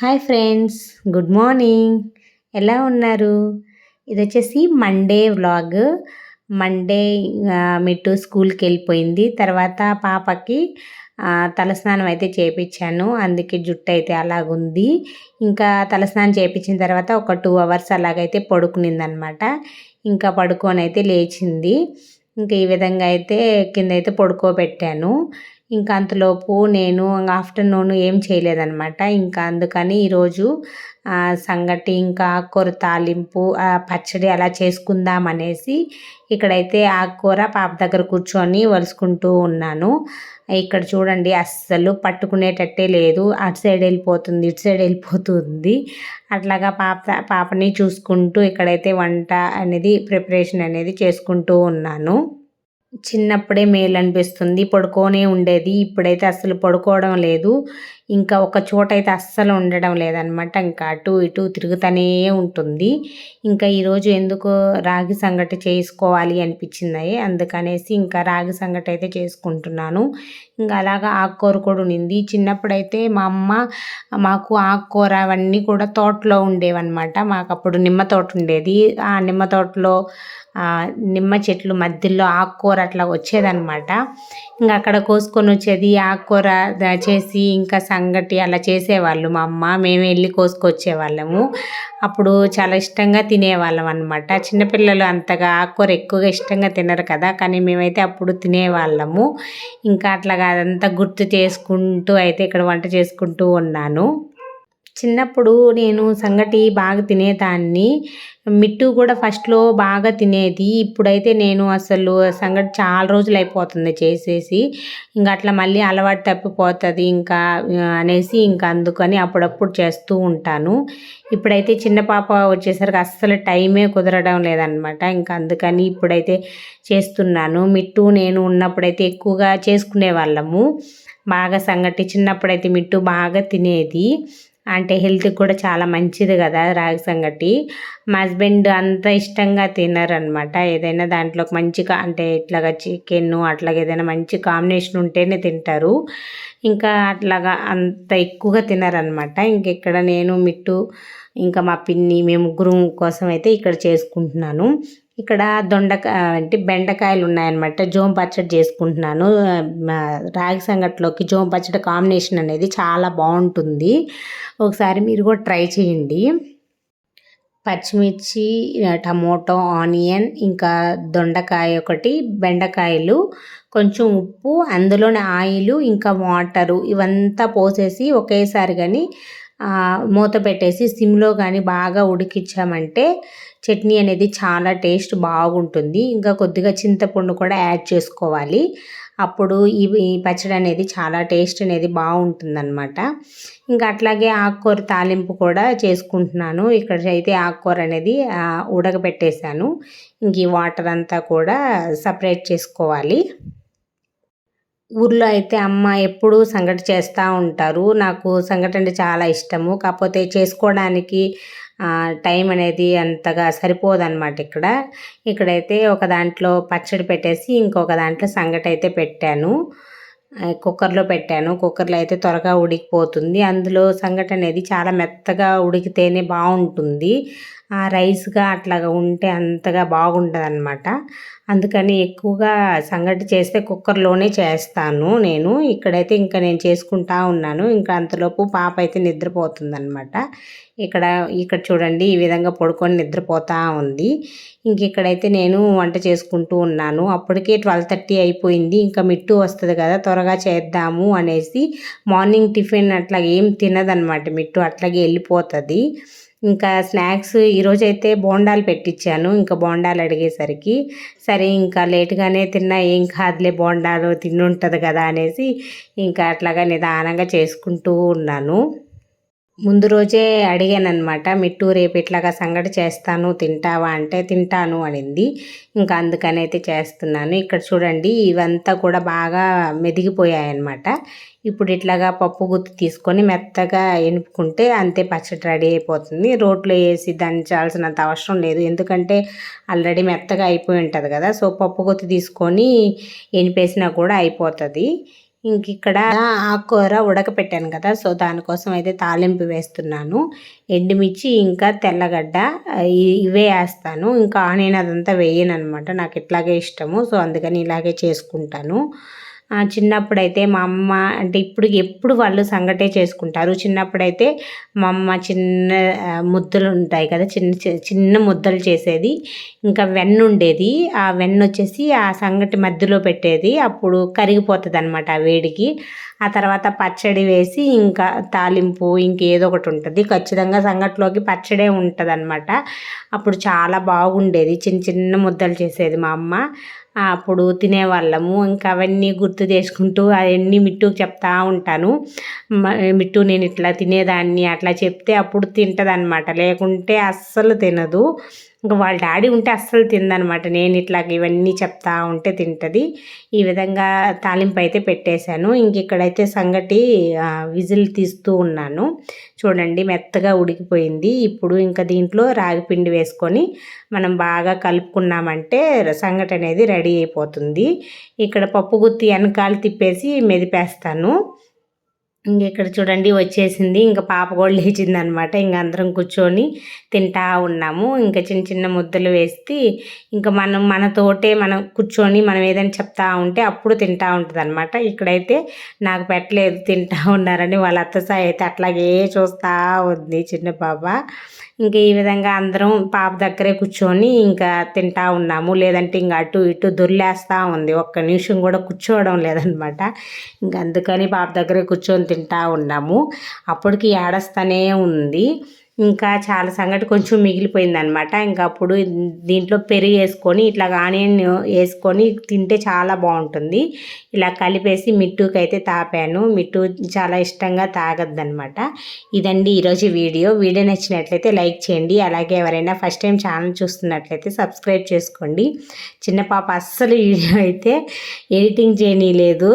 Hi friends, good morning. ఎలా ఉన్నారు? ఇదొచ్చేసి Monday vlog. Monday Mittu స్కూల్కి వెళ్ళిపోయింది. తర్వాత పాపకి తలస్నానం అయితే చేయించాను. అందుకే జుట్టు అయితే అలాగుంది. ఇంకా తలస్నానం చేయించిన తర్వాత ఒక 2 అవర్స్ అలాగైతే పడుకునిందనమాట. ఇంకా పడుకొని అయితే లేచింది. ఇంకా ఈ విధంగా అయితే కింద అయితే పడుకోబెట్టాను. ఇంకా అంతలోపు నేను ఆఫ్టర్నూన్ ఏం చేయలేదనమాట. ఇంకా అందుకని ఈరోజు సంగటి ఇంకా ఆకుకూర తాలింపు పచ్చడి అలా చేసుకుందాం అనేసి ఇక్కడైతే ఆకుకూర పాప దగ్గర కూర్చొని వలుసుకుంటూ ఉన్నాను. ఇక్కడ చూడండి, అస్సలు పట్టుకునేటట్టే లేదు. అటు సైడ్ వెళ్ళిపోతుంది, ఇటు సైడ్ వెళ్ళిపోతుంది. అట్లాగా పాపని చూసుకుంటూ ఇక్కడైతే వంట అనేది ప్రిపరేషన్ అనేది చేసుకుంటూ ఉన్నాను. చిన్నప్పుడే మేలు అనిపిస్తుంది. పడుకోనే ఉండేది. ఇప్పుడైతే అస్సలు పడుకోవడం లేదు. ఇంకా ఒక చోట అయితే అస్సలు ఉండడం లేదనమాట. ఇంకా అటు ఇటు తిరుగుతూనే ఉంటుంది. ఇంకా ఈరోజు ఎందుకో రాగి సంగటి చేసుకోవాలి అనిపించింది. అందుకనేసి ఇంకా రాగి సంగటి అయితే చేసుకుంటున్నాను. ఇంకా అలాగా ఆకుకూర కూడా ఉండింది. చిన్నప్పుడైతే మా అమ్మ మాకు ఆకుకూర అవన్నీ కూడా తోటలో ఉండేవన్నమాట. మాకు అప్పుడు నిమ్మ తోట ఉండేది. ఆ నిమ్మ తోటలో నిమ్మ చెట్లు మధ్యలో ఆకుకూర అట్లా వచ్చేదన్నమాట. ఇంకా అక్కడ కోసుకొని వచ్చేది ఆకుకూర చేసి ఇంకా సంగటి అలా చేసేవాళ్ళు మా అమ్మ. మేము వెళ్ళి కోసుకొచ్చేవాళ్ళము. అప్పుడు చాలా ఇష్టంగా తినేవాళ్ళం అనమాట. చిన్నపిల్లలు అంతగా ఆకుకూర ఎక్కువగా ఇష్టంగా తినరు కదా, కానీ మేమైతే అప్పుడు తినేవాళ్ళము. ఇంకా అట్లాగా అదంతా గుర్తు చేసుకుంటూ అయితే ఇక్కడ వంట చేసుకుంటూ ఉన్నాను. చిన్నప్పుడు నేను సంగటి బాగా తినేదాన్ని. మిట్టు కూడా ఫస్ట్లో బాగా తినేది. ఇప్పుడైతే నేను అసలు సంగటి చాలా రోజులు అయిపోతుంది చేసేసి. ఇంకా అట్లా మళ్ళీ అలవాటు తప్పిపోతుంది ఇంకా అనేసి ఇంకా అందుకని అప్పుడప్పుడు చేస్తూ ఉంటాను. ఇప్పుడైతే చిన్న పాప వచ్చేసరికి అస్సలు టైమే కుదరడం లేదనమాట. ఇంకా అందుకని ఇప్పుడైతే చేస్తున్నాను. మిట్టు నేను ఉన్నప్పుడైతే ఎక్కువగా చేసుకునే వాళ్ళము బాగా సంగటి. చిన్నప్పుడైతే మిట్టు బాగా తినేది. అంటే హెల్త్కి కూడా చాలా మంచిది కదా రాగి సంగటి. మా హస్బెండ్ అంత ఇష్టంగా తినరనమాట. ఏదైనా దాంట్లోకి మంచిగా అంటే ఇట్లాగా చికెన్ అట్లాగే ఏదైనా మంచి కాంబినేషన్ ఉంటేనే తింటారు. ఇంకా అట్లాగా అంత ఎక్కువగా తినరనమాట. ఇంక ఇక్కడ నేను మిట్టు ఇంకా మా పిన్ని మేము ముగ్గురం కోసం అయితే ఇక్కడ చేసుకుంటున్నాను. ఇక్కడ అంటే బెండకాయలు ఉన్నాయన్నమాట. జోం పచ్చడి చేసుకుంటున్నాను. రాగి సంగటిలోకి జోం పచ్చడి కాంబినేషన్ అనేది చాలా బాగుంటుంది. ఒకసారి మీరు కూడా ట్రై చేయండి. పచ్చిమిర్చి, టమోటో, ఆనియన్, ఇంకా దొండకాయ ఒకటి, బెండకాయలు, కొంచెం ఉప్పు, అందులోనే ఆయిల్ ఇంకా వాటరు ఇవంతా పోసేసి ఒకేసారి కానీ మూత పెట్టేసి సిమ్లో కానీ బాగా ఉడికించామంటే చట్నీ అనేది చాలా టేస్ట్ బాగుంటుంది. ఇంకా కొద్దిగా చింతపండు కూడా యాడ్ చేసుకోవాలి. అప్పుడు ఈ పచ్చడి అనేది చాలా టేస్ట్ అనేది బాగుంటుందన్నమాట. ఇంకా అట్లాగే ఆకుకూర తాలింపు కూడా చేసుకుంటున్నాను. ఇక్కడ అయితే ఆకుకూర అనేది ఉడకబెట్టేశాను. ఇంక ఈ వాటర్ అంతా కూడా సపరేట్ చేసుకోవాలి. ఊర్లో అయితే అమ్మ ఎప్పుడూ సంగటి చేస్తూ ఉంటారు. నాకు సంగటి అంటే చాలా ఇష్టము. కాకపోతే చేసుకోవడానికి టైం అనేది అంతగా సరిపోదన్నమాట. ఇక్కడైతే ఒక దాంట్లో పచ్చడి పెట్టేసి ఇంకొక దాంట్లో సంగటి అయితే పెట్టాను. కుక్కర్లో పెట్టాను. కుక్కర్లో అయితే త్వరగా ఉడికిపోతుంది. అందులో సంగటి అనేది చాలా మెత్తగా ఉడికితేనే బాగుంటుంది. రైస్గా అట్లాగా ఉంటే అంతగా బాగుంటుంది అనమాట. అందుకని ఎక్కువగా సంగటి చేస్తే కుక్కర్లోనే చేస్తాను నేను. ఇక్కడైతే ఇంకా నేను చేసుకుంటా ఉన్నాను. ఇంకా అంతలోపు పాప అయితే నిద్రపోతుందన్నమాట. ఇక్కడ చూడండి, ఈ విధంగా పడుకొని నిద్రపోతూ ఉంది. ఇంక ఇక్కడైతే నేను వంట చేసుకుంటూ ఉన్నాను. అప్పటికే 12:30 అయిపోయింది. ఇంకా మిట్టు వస్తుంది కదా, త్వరగా చేద్దాము అనేసి మార్నింగ్ టిఫిన్ అట్లా ఏం తినదనమాట మిట్టు. అట్లాగే వెళ్ళిపోతుంది. ఇంకా స్నాక్స్ ఈరోజైతే బోండాలు పెట్టించాను. ఇంకా బోండాలు అడిగేసరికి సరే ఇంకా లేటుగానే తిన్నా ఏం కాదులే, బోండాలు తిన్నుంటుంది కదా అనేసి ఇంకా అట్లాగా నిదానంగా చేసుకుంటూ ఉన్నాను. ముందు రోజే అడిగానమాట, మిట్టు రేపు ఇట్లాగా సంగటి చేస్తాను తింటావా అంటే తింటాను అనింది. ఇంకా అందుకని అయితే చేస్తున్నాను. ఇక్కడ చూడండి, ఇవంతా కూడా బాగా మెదిగిపోయాయన్నమాట. ఇప్పుడు ఇట్లాగా పప్పు గుత్తి తీసుకొని మెత్తగా ఎనుపుకుంటే అంతే, పచ్చడి రెడీ అయిపోతుంది. రోట్లో వేసి దంచాల్సినంత అవసరం లేదు, ఎందుకంటే ఆల్రెడీ మెత్తగా అయిపోయి ఉంటుంది కదా. సో పప్పు గుత్తి తీసుకొని ఎనిపేసినా కూడా అయిపోతుంది. ఇక్కడ ఆకుకూర ఉడకపెట్టాను కదా, సో దానికోసం అయితే తాలింపు వేస్తున్నాను. ఎండుమిర్చి ఇంకా తెల్లగడ్డ ఇవే వేస్తాను. ఇంకా ఆనియన్ అదంతా వేయను అనమాట, నాకు ఇట్లాగే ఇష్టము. సో అందుకని ఇలాగే చేసుకుంటాను. చిన్నప్పుడైతే మా అమ్మ అంటే ఎప్పుడు వాళ్ళు సంగటే చేసుకుంటారు. చిన్నప్పుడైతే మా అమ్మ చిన్న ముద్దలు ఉంటాయి కదా, చిన్న ముద్దలు చేసేది. ఇంకా వెన్న ఉండేది, ఆ వెన్న వచ్చేసి ఆ సంగటి మధ్యలో పెట్టేది. అప్పుడు కరిగిపోతుంది అనమాట ఆ వేడికి. ఆ తర్వాత పచ్చడి వేసి ఇంకా తాలింపు ఇంకేదో ఒకటి ఉంటుంది. ఖచ్చితంగా సంగటిలోకి పచ్చడే ఉంటుంది అనమాట. అప్పుడు చాలా బాగుండేది, చిన్న చిన్న ముద్దలు చేసేది మా అమ్మ. అప్పుడు తినేవాళ్ళము. ఇంకా అవన్నీ గుర్తు చేసుకుంటూ అవన్నీ మిట్టుకు చెప్తా ఉంటాను. మిట్టు నేను ఇట్లా తినేదాన్ని అట్లా చెప్తే అప్పుడు తింటుంది అనమాట, లేకుంటే అస్సలు తినదు. ఇంకా వాళ్ళ డాడీ ఉంటే అస్సలు తిందనమాట, నేను ఇట్లా ఇవన్నీ చెప్తా ఉంటే తింటుంది. ఈ విధంగా తాలింపు అయితే పెట్టేశాను. ఇంక ఇక్కడైతే సంగటి విజిల్ తీస్తూ ఉన్నాను. చూడండి మెత్తగా ఉడికిపోయింది. ఇప్పుడు ఇంకా దీంట్లో రాగిపిండి వేసుకొని మనం బాగా కలుపుకున్నామంటే సంగటి అనేది రెడీ అయిపోతుంది. ఇక్కడ పప్పు గుత్తి వెనకాల తిప్పేసి మెదిపేస్తాను. ఇక్కడ చూడండి వచ్చేసింది. ఇంకా పాప కూడా లేచింది అనమాట. ఇంక అందరం కూర్చొని తింటా ఉన్నాము. ఇంకా చిన్న చిన్న ముద్దలు వేసి ఇంకా మనతోటే మనం కూర్చొని మనం ఏదైనా చెప్తా ఉంటే అప్పుడు తింటా ఉంటుంది అనమాట. ఇక్కడైతే నాకు పెట్టలేదు, తింటా ఉన్నారని వాళ్ళ అత్తసాయి అయితే అట్లాగే చూస్తూ ఉంది చిన్న పాప. ఇంకా ఈ విధంగా అందరం పాప దగ్గరే కూర్చొని ఇంకా తింటా ఉన్నాము. లేదంటే ఇంకా అటు ఇటు దొర్లేస్తూ ఉంది, ఒక్క నిమిషం కూడా కూర్చోవడం లేదనమాట. ఇంకా అందుకని పాప దగ్గరే కూర్చొని తింటా ఉన్నాము. అప్పటికి ఏడస్తానే ఉంది. ఇంకా చాలా సంగటి కొంచెం మిగిలిపోయింది అనమాట. ఇంకా అప్పుడు దీంట్లో పెరుగు వేసుకొని ఇట్లా ఆనియన్ వేసుకొని తింటే చాలా బాగుంటుంది. ఇలా కలిపేసి మిట్టుకి అయితే తాపాను. మిట్టు చాలా ఇష్టంగా తాగద్దనమాట. ఇదండి ఈరోజు వీడియో నచ్చినట్లయితే లైక్ చేయండి. అలాగే ఎవరైనా ఫస్ట్ టైం ఛానల్ చూస్తున్నట్లయితే సబ్స్క్రైబ్ చేసుకోండి. చిన్న పాప అస్సలు వీడియో అయితే ఎడిటింగ్ చేయనీయలేదు.